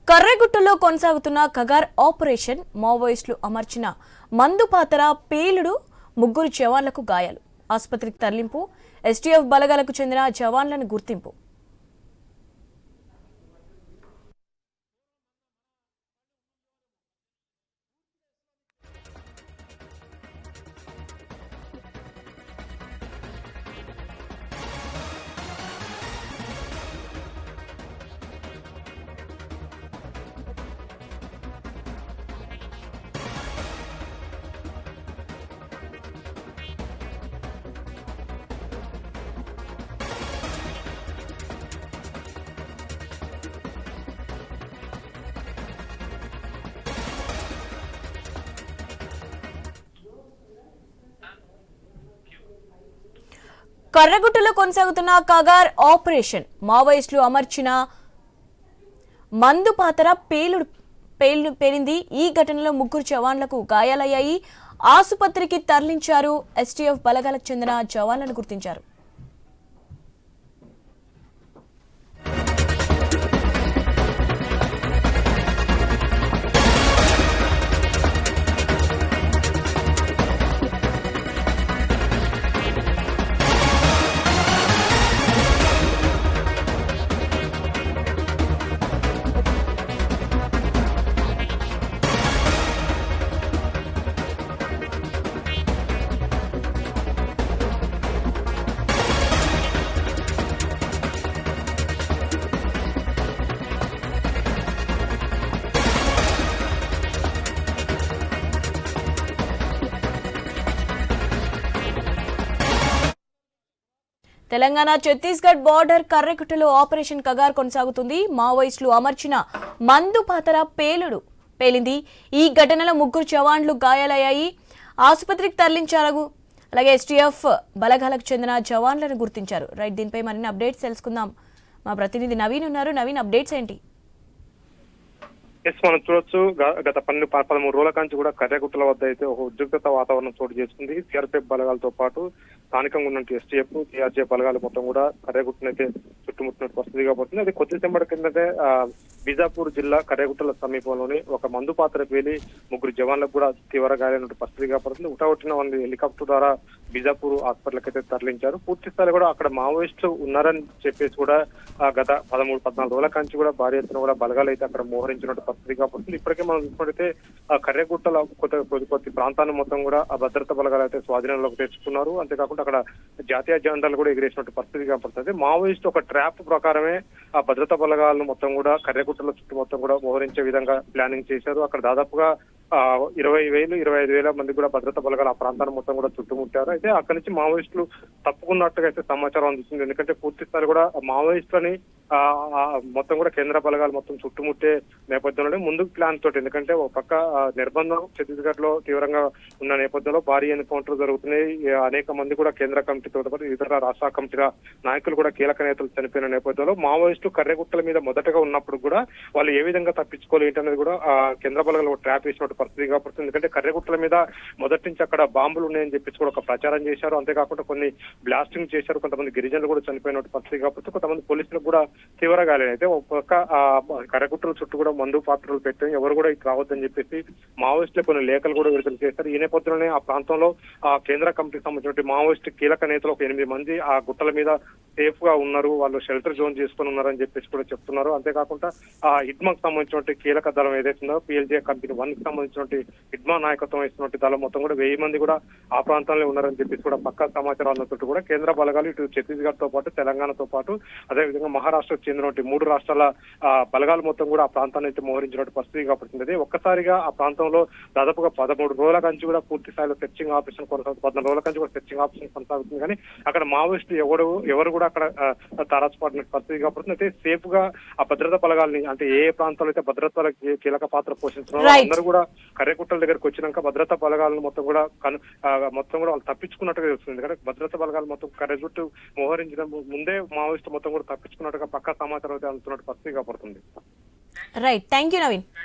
కర్రెగుట్టలో కొనసాగుతున్న కగార్ ఆపరేషన్ మావోయిస్టులు అమర్చిన మందుపాతర పేలుడు ముగ్గురు జవాన్లకు గాయాలు ఆసుపత్రికి తరలింపు ఎస్టీఎఫ్ బలగాలకు చెందిన జవాన్లను గుర్తింపు కర్రగుట్టలో కొనసాగుతున్న కగార్ ఆపరేషన్ మావోయిస్టులు అమర్చిన మందుపాతర పేలింది. ఈ ఘటనలో ముగ్గురు జవాన్లకు గాయాలయ్యాయి. ఆసుపత్రికి తరలించారు. ఎస్టీఎఫ్ బలగాలకు చెందిన జవాన్లను గుర్తించారు. తెలంగాణ ఛత్తీస్గఢ్ బార్డర్ కర్రెగుట్టలో ఆపరేషన్ కగార్ కొనసాగుతుంది. మావోయిస్టులు అమర్చిన మందుపాతర పేలింది. ఈ ఘటనలో ముగ్గురు జవాన్లు గాయాలయ్యాయి. ఆసుపత్రికి తరలించారు. అలాగే ఎస్టీఎఫ్ బలగాలకు చెందిన జవాన్లను గుర్తించారు. రైట్, దీనిపై మరిన్ని అప్డేట్స్ తెలుసుకుందాం. మా ప్రతినిధి నవీన్ ఉన్నారు. నవీన్, అప్డేట్స్ ఏంటి? మనం చూడొచ్చు, గత 13 రోజుల నుంచి కూడా కర్రెగుట్టల వద్ద అయితే ఒక ఉద్రిక్తత వాతావరణం చోటు చేసుకుంది. సిఆర్పీఎఫ్ బలగాలతో పాటు స్థానికంగా ఉన్నట్టు ఎస్టీఎఫ్ టీఆర్జే బలగాలు మొత్తం కూడా కర్రెగుట్టనైతే చుట్టుముట్టిన పరిస్థితి కాబోతుంది. అది కొద్దిసేపటి కిందటే బీజాపూర్ జిల్లా కర్రెగుట్టల సమీపంలోని ఒక మందు పాత్రకు వెళ్లి ముగ్గురు జవాన్లకు కూడా తీవ్ర గాయాలైన పరిస్థితి కాబోతుంది. ఉటావట్టిన వాళ్ళు హెలికాప్టర్ ద్వారా బీజాపూర్ హాస్పిటల్కి అయితే తరలించారు. పూర్తి స్థాయి కూడా అక్కడ మావోయిస్టులు ఉన్నారని చెప్పేసి కూడా గత 13-14 రోజుల నుంచి కూడా భారీ ఎత్తున కూడా బలగాలు అయితే అక్కడ మోహరించినట్టు పరిస్థితి కాబోతుంది. ఇప్పటికే మనం చూసుకుంటే కర్రెగుట్టల కొద్ది ప్రాంతాన్ని మొత్తం కూడా ఆ భద్రతా బలగాలు అయితే స్వాధీనంలోకి తెచ్చుకున్నారు. అంతేకాకుండా అక్కడ జాతీయ జెండాలు కూడా ఎగిరేసినట్టు పరిస్థితి కాబడుతుంది. మావోయిస్ట్ ఒక ట్రాప్ ప్రకారమే ఆ భద్రతా బలగాలను మొత్తం కూడా కర్రెగుట్టల చుట్టూ మొత్తం కూడా మోహరించే విధంగా ప్లానింగ్ చేశారు. అక్కడ దాదాపుగా 20,000-25,000 మంది కూడా భద్రతా బలగాలు ఆ ప్రాంతాన్ని మొత్తం కూడా చుట్టుముట్టారు. అయితే అక్కడి నుంచి మావోయిస్టులు తప్పుకున్నట్టుగా అయితే సమాచారం అందిస్తుంది. ఎందుకంటే పూర్తి స్థాయి కూడా మావోయిస్టులని మొత్తం కూడా కేంద్ర బలగాలు మొత్తం చుట్టుముట్టే నేపథ్యంలోనే ముందుకు ప్లాన్ తోటి, ఎందుకంటే ఒక పక్క నిర్బంధం ఛత్తీస్గఢ్ లో తీవ్రంగా ఉన్న నేపథ్యంలో భారీ ఎన్కౌంటర్ జరుగుతున్నాయి. అనేక మంది కూడా కేంద్ర కమిటీతో పాటు ఇతర రాష్ట్ర కమిటీల నాయకులు కూడా కీలక నేతలు చనిపోయిన నేపథ్యంలో మావోయిస్టు కర్రెగుట్టల మీద మొదటగా ఉన్నప్పుడు కూడా వాళ్ళు ఏ విధంగా తప్పించుకోవాలి ఏంటనేది కూడా కేంద్ర బలగాలు ట్రాప్ చేసినట్టు పరిస్థితి కాబడుతుంది. ఎందుకంటే కర్రెగుట్టల మీద మొదటి నుంచి అక్కడ బాంబులు ఉన్నాయని చెప్పేసి కూడా ఒక ప్రచారం చేశారు. అంతేకాకుండా కొన్ని బ్లాస్టింగ్ చేశారు. కొంతమంది గిరిజనులు కూడా చనిపోయినట్టు పరిస్థితి కాబట్టి కొంతమంది పోలీసులకు కూడా తీవ్ర గాయాలు. అయితే ఒక పక్క కర్రెగుట్టల చుట్టూ కూడా మందు పాత్రలు పెట్టి ఎవరు కూడా ఇక్కడ రావద్దని చెప్పేసి మావోయిస్టులు కొన్ని లేఖలు కూడా విడుదల చేశారు. ఈ నేపథ్యంలోనే ఆ ప్రాంతంలో ఆ కేంద్ర కమిటీకి సంబంధించిన మావోయిస్టు కీలక నేతలు ఒక 8 మంది ఆ గుట్టల మీద సేఫ్ గా ఉన్నారు, వాళ్ళు షెల్టర్ జోన్ చేసుకుని ఉన్నారని చెప్పేసి కూడా చెప్తున్నారు. అంతేకాకుండా ఆ హిడ్మాకు సంబంధించిన కీలక దళం ఏదైతుందో PLJ కంపెనీ 1 కి సంబంధించిన హిడ్మా నాయకత్వం ఇస్తున్నట్టు దళం మొత్తం కూడా 1000 మంది కూడా ఆ ప్రాంతంలో ఉన్నారని చెప్పేసి కూడా పక్కా సమాచారం అన్నట్టు కూడా కేంద్ర బలగాలు ఇటు ఛత్తీస్గఢ్ తో పాటు తెలంగాణతో పాటు అదేవిధంగా మహారాష్ట్రకు చెందినటువంటి 3 రాష్ట్రాల బలగాలు మొత్తం కూడా ఆ ప్రాంతాన్ని అయితే మోహరించినట్టు పరిస్థితి కాబడుతుంది. ఒక్కసారిగా ఆ ప్రాంతంలో దాదాపుగా 13 రోజుల నుంచి కూడా పూర్తి స్థాయిలో సెర్చింగ్ ఆపరేషన్ కొనసాగుతుంది. 14 రోజుల నుంచి కూడా సెర్చింగ్ ఆపరేషన్ కొనసాగుతుంది. కానీ అక్కడ మావోయిస్టులు ఎవరు కూడా అక్కడ తారాసుపడిన పరిస్థితి కాబడుతుంది. అయితే సేఫ్ గా ఆ భద్రతా బలగాల్ని, అంటే ఏ ప్రాంతాల్లో అయితే భద్రత కీలక పాత్ర పోషించున్నారో అందరూ కూడా కర్రెగుట్టల దగ్గరకు వచ్చినాక భద్రతా బలగాలను మొత్తం కూడా వాళ్ళు తప్పించుకున్నట్టుగా తెలుస్తుంది. ఎందుకంటే భద్రతా బలగాలు మొత్తం కర్రెగుట్టు మోహరించిన ముందే మావోయిస్టు మొత్తం కూడా తప్పించుకున్నట్టుగా పక్కా సమాచారం అయితే అందుతున్నట్టు పరిస్థితి కాబడుతుంది. Right, thank you Naveen.